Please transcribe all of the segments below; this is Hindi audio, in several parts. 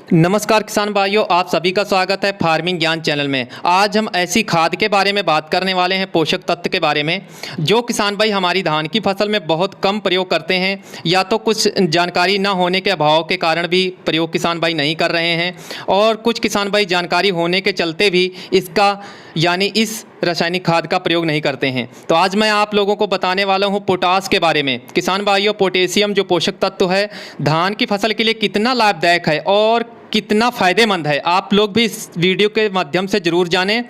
नमस्कार किसान भाइयों, आप सभी का स्वागत है फार्मिंग ज्ञान चैनल में। आज हम ऐसी खाद के बारे में बात करने वाले हैं, पोषक तत्व के बारे में, जो किसान भाई हमारी धान की फसल में बहुत कम प्रयोग करते हैं, या तो कुछ जानकारी ना होने के अभाव के कारण भी प्रयोग किसान भाई नहीं कर रहे हैं, और कुछ किसान भाई जानकारी होने के चलते भी इसका यानी इस रासायनिक खाद का प्रयोग नहीं करते हैं। तो आज मैं आप लोगों को बताने वाला हूं पोटास के बारे में। किसान भाइयों, पोटेशियम जो पोषक तत्व है धान की फसल के लिए कितना लाभदायक है और कितना फ़ायदेमंद है, आप लोग भी इस वीडियो के माध्यम से ज़रूर जानें।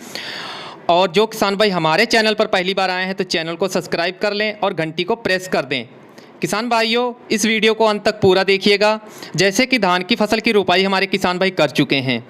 और जो किसान भाई हमारे चैनल पर पहली बार आए हैं तो चैनल को सब्सक्राइब कर लें और घंटी को प्रेस कर दें। किसान भाइयों, इस वीडियो को अंत तक पूरा देखिएगा। जैसे कि धान की फसल की रुपाई हमारे किसान भाई कर चुके हैं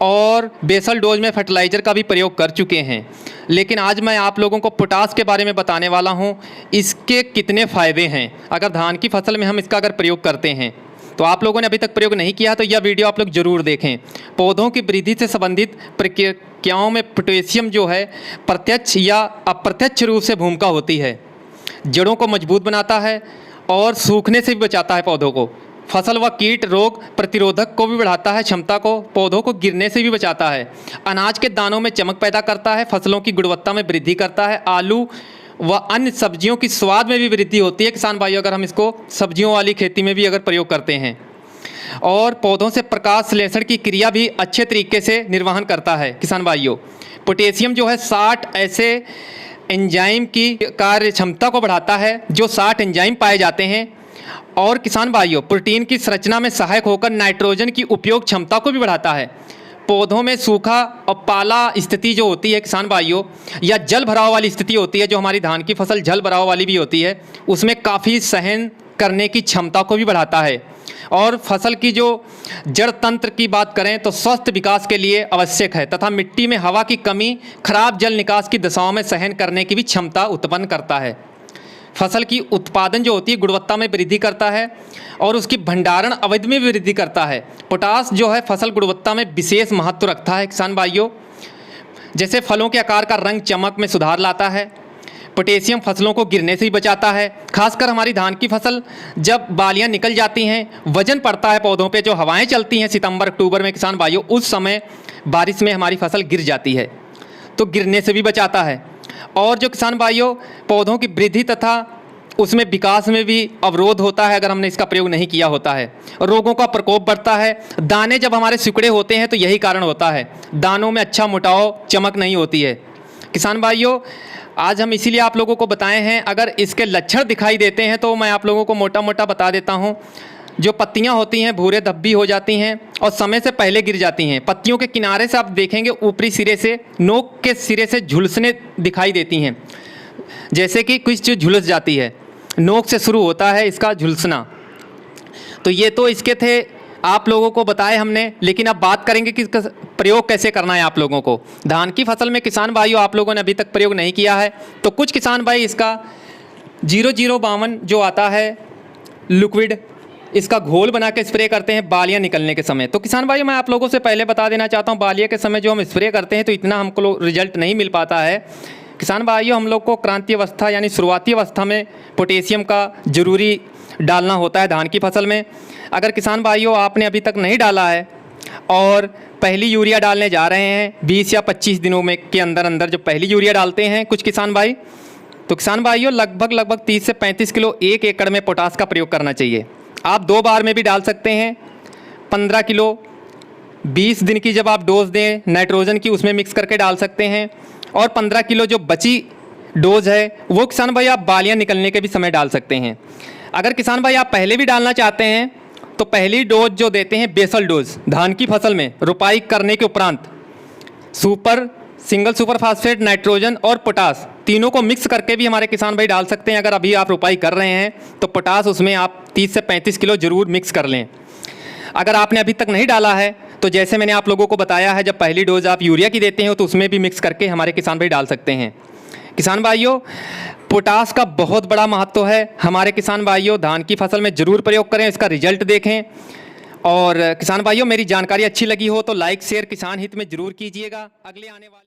और बेसल डोज में फर्टिलाइज़र का भी प्रयोग कर चुके हैं, लेकिन आज मैं आप लोगों को पोटास के बारे में बताने वाला हूं, इसके कितने फ़ायदे हैं अगर धान की फसल में हम इसका अगर प्रयोग करते हैं। तो आप लोगों ने अभी तक प्रयोग नहीं किया तो यह वीडियो आप लोग ज़रूर देखें। पौधों की वृद्धि से संबंधित प्रक्रियाओं में पोटेशियम जो है प्रत्यक्ष या अप्रत्यक्ष रूप से भूमिका होती है। जड़ों को मजबूत बनाता है और सूखने से भी बचाता है पौधों को। फसल व कीट रोग प्रतिरोधक को भी बढ़ाता है क्षमता को, पौधों को गिरने से भी बचाता है। अनाज के दानों में चमक पैदा करता है, फसलों की गुणवत्ता में वृद्धि करता है। आलू व अन्य सब्जियों की स्वाद में भी वृद्धि होती है किसान भाइयों, अगर हम इसको सब्जियों वाली खेती में भी अगर प्रयोग करते हैं। और पौधों से प्रकाश संश्लेषण की क्रिया भी अच्छे तरीके से निर्वहन करता है किसान भाइयों। पोटेशियम जो है 60 ऐसे एंजाइम की कार्य क्षमता को बढ़ाता है, जो 60 एंजाइम पाए जाते हैं। और किसान भाइयों, प्रोटीन की संरचना में सहायक होकर नाइट्रोजन की उपयोग क्षमता को भी बढ़ाता है। पौधों में सूखा और पाला स्थिति जो होती है किसान भाइयों, या जल भराव वाली स्थिति होती है, जो हमारी धान की फसल जल भराव वाली भी होती है, उसमें काफ़ी सहन करने की क्षमता को भी बढ़ाता है। और फसल की जो जड़ तंत्र की बात करें तो स्वस्थ विकास के लिए आवश्यक है, तथा मिट्टी में हवा की कमी, खराब जल निकास की दशाओं में सहन करने की भी क्षमता उत्पन्न करता है। फसल की उत्पादन जो होती है गुणवत्ता में वृद्धि करता है और उसकी भंडारण अवधि में भी वृद्धि करता है। पोटास जो है फसल गुणवत्ता में विशेष महत्व रखता है किसान भाइयों। जैसे फलों के आकार का रंग चमक में सुधार लाता है। पोटेशियम फसलों को गिरने से भी बचाता है। खासकर हमारी धान की फसल जब बालियां निकल जाती हैं, वजन पड़ता है पौधों पे, जो हवाएं चलती हैं सितंबर अक्टूबर में किसान भाइयों, उस समय बारिश में हमारी फसल गिर जाती है, तो गिरने से भी बचाता है। और जो किसान भाइयों पौधों की वृद्धि तथा उसमें विकास में भी अवरोध होता है अगर हमने इसका प्रयोग नहीं किया होता है। रोगों का प्रकोप बढ़ता है। दाने जब हमारे सिकुड़े होते हैं तो यही कारण होता है, दानों में अच्छा मोटाव, चमक नहीं होती है। किसान भाइयों, आज हम इसीलिए आप लोगों को बताए हैं, अगर इसके लक्षण दिखाई देते हैं तो मैं आप लोगों को मोटा मोटा बता देता हूँ। जो पत्तियां होती हैं भूरे धब्बी हो जाती हैं और समय से पहले गिर जाती हैं। पत्तियों के किनारे से आप देखेंगे ऊपरी सिरे से, नोक के सिरे से झुलसने दिखाई देती हैं, जैसे कि कुछ चीज़ झुलस जाती है। नोक से शुरू होता है इसका झुलसना। तो ये तो इसके थे, आप लोगों को बताए हमने, लेकिन अब बात करेंगे कि इसका प्रयोग कैसे करना है आप लोगों को। धान की फसल में किसान भाइयों आप लोगों ने अभी तक प्रयोग नहीं किया है तो कुछ किसान भाई इसका 0052 जो आता है लिक्विड, इसका घोल बना के स्प्रे करते हैं बालियां निकलने के समय। तो किसान भाई मैं आप लोगों से पहले बता देना चाहता हूं, बालियां के समय जो हम स्प्रे करते हैं तो इतना हमको रिजल्ट नहीं मिल पाता है। किसान भाइयों, हम लोग को क्रांति अवस्था यानी शुरुआती अवस्था में पोटेशियम का ज़रूरी डालना होता है धान की फसल में। अगर किसान भाइयों आपने अभी तक नहीं डाला है और पहली यूरिया डालने जा रहे हैं 20 या 25 दिनों में के अंदर अंदर जो पहली यूरिया डालते हैं कुछ किसान भाई, तो किसान भाइयों लगभग 30 से 35 किलो 1 एकड़ में पोटास का प्रयोग करना चाहिए। आप 2 बार में भी डाल सकते हैं। 15 किलो 20 दिन की जब आप डोज दें नाइट्रोजन की, उसमें मिक्स करके डाल सकते हैं। और 15 किलो जो बची डोज है वो किसान भाई आप बालियां निकलने के भी समय डाल सकते हैं। अगर किसान भाई आप पहले भी डालना चाहते हैं तो पहली डोज जो देते हैं बेसल डोज धान की फसल में रुपाई करने के उपरांत, super single super phosphate, nitrogen और पोटास तीनों को मिक्स करके भी हमारे किसान भाई डाल सकते हैं। अगर अभी आप रुपाई कर रहे हैं तो पोटास उसमें आप 30 से 35 किलो ज़रूर मिक्स कर लें। अगर आपने अभी तक नहीं डाला है तो जैसे मैंने आप लोगों को बताया है, जब पहली डोज आप यूरिया की देते हैं तो उसमें भी मिक्स करके हमारे किसान भाई डाल सकते हैं। किसान भाइयों, पोटास का बहुत बड़ा महत्व है हमारे किसान भाइयों, धान की फसल में ज़रूर प्रयोग करें, इसका रिजल्ट देखें। और किसान भाइयों, मेरी जानकारी अच्छी लगी हो तो लाइक शेयर किसान हित में ज़रूर कीजिएगा। अगले आने वाले